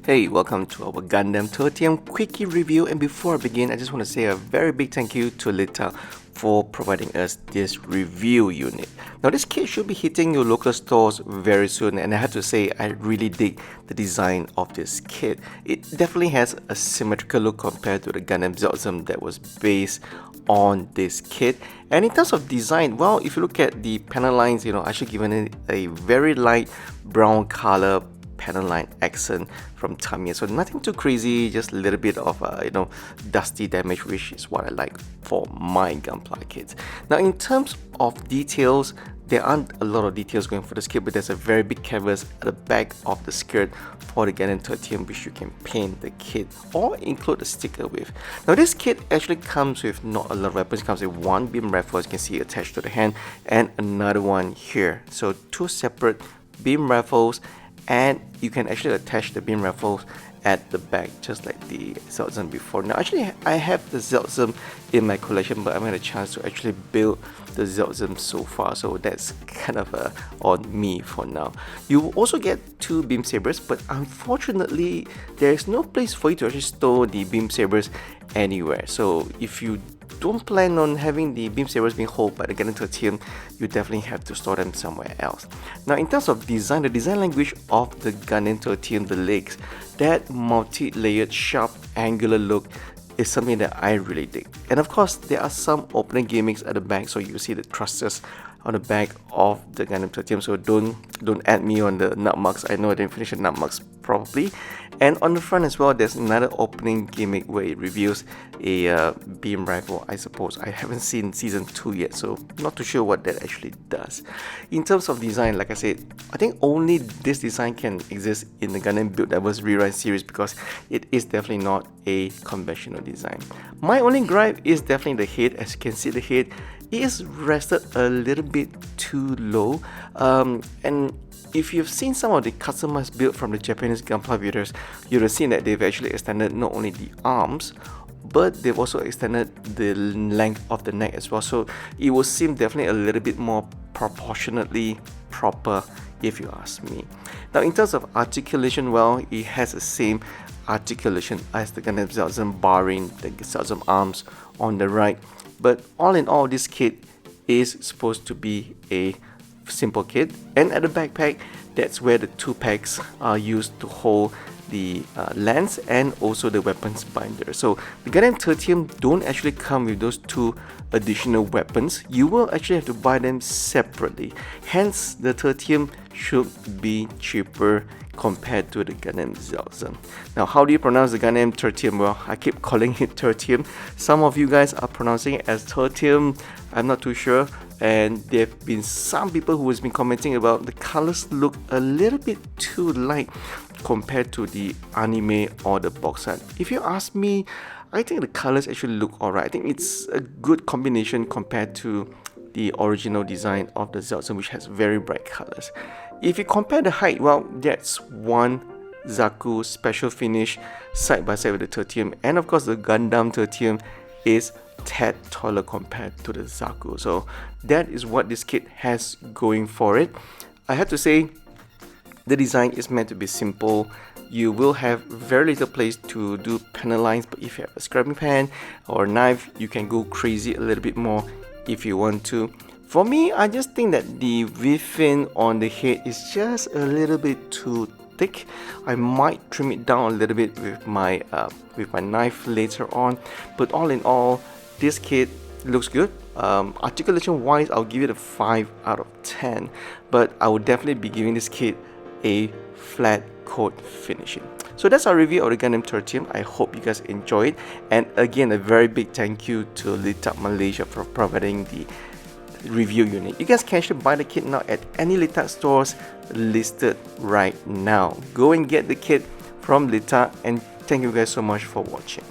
Hey, welcome to our Gundam Tertium Quickie review, and before I begin, I just want to say a very big thank you to Litt Tak for providing us this review unit. Now this kit should be hitting your local stores very soon, and I have to say I really dig the design of this kit. It definitely has a symmetrical look compared to the Gundam Seltzam that was based on this kit. And in terms of design, well, if you look at the panel lines, I should given it a very light brown color panel line accent from Tamiya, so nothing too crazy, just a little bit of dusty damage, which is what I like for my gunpla kits. Now in terms of details, there aren't a lot of details going for the kit, but there's a very big canvas at the back of the skirt for the Gundam Tertium, which you can paint the kit or include a sticker with. Now this kit actually comes with not a lot of weapons. It comes with one beam rifle, as you can see, attached to the hand, and another one here. So two separate beam rifles, and you can actually attach the beam rifles at the back, just like the Seltzam before. Now actually I have the Seltzam in my collection, but I haven't had a chance to actually build the Seltzam so far, so that's kind of on me for now. You will also get two beam sabers, but unfortunately there is no place for you to actually store the beam sabers anywhere. So if you don't plan on having the beam sabers being held by the Gundam Tertium, you definitely have to store them somewhere else. Now in terms of design, the design language of the Gundam Tertium, the legs, that multi-layered sharp angular look is something that I really dig. And of course there are some opening gimmicks at the back, so you see the thrusters on the back of the Gundam Tertium, so don't add me on the nubmarks. I know I didn't finish the nubmarks properly. And on the front as well, there's another opening gimmick where it reveals a beam rifle, I suppose. I haven't seen season 2 yet, so not too sure what that actually does. In terms of design, like I said, I think only this design can exist in the Gundam Build That Was Rerun series, because it is definitely not a conventional design. My only gripe is definitely the head. As you can see, the head is rested a little bit too low, and if you've seen some of the customized build from the Japanese gunpla builders, you'll have seen that they've actually extended not only the arms, but they've also extended the length of the neck as well, so it will seem definitely a little bit more proportionately proper, if you ask me. Now in terms of articulation, well, it has the same articulation as the Gundam Seltzam, barring the Seltzam arms on the right. But all in all, this kit is supposed to be a simple kit, and at the backpack, that's where the two packs are used to hold the lance and also the weapons binder. So the Gundam Tertium don't actually come with those two additional weapons. You will actually have to buy them separately, hence the Tertium should be cheaper compared to the Gundam Seltzam. Now how do you pronounce the Gundam Tertium? Well, I keep calling it Tertium. Some of you guys are pronouncing it as Tertium. I'm not too sure, and there have been some people who has been commenting about the colors look a little bit too light compared to the anime or the box art. If you ask me, I think the colors actually look alright. I think it's a good combination compared to the original design of the Seltzam, which has very bright colors. If you compare the height, well, that's one Zaku special finish side by side with the Tertium, and of course the Gundam Tertium is tad taller compared to the Zaku. So that is what this kit has going for it. I have to say, the design is meant to be simple. You will have very little place to do panel lines, but if you have a scrubbing pan or a knife, you can go crazy a little bit more if you want to. For me, I just think that the V-fin on the head is just a little bit too thick. I might trim it down a little bit with my knife later on, but all in all, this kit looks good. Articulation wise, I'll give it a 5 out of 10, but I would definitely be giving this kit a flat coat finishing. So that's our review of the Gundam Tertium. I hope you guys enjoyed, and again, a very big thank you to Litt Tak Malaysia for providing the review unit. You guys can actually buy the kit now at any Litt Tak stores listed right now. Go and get the kit from Litt Tak, and thank you guys so much for watching.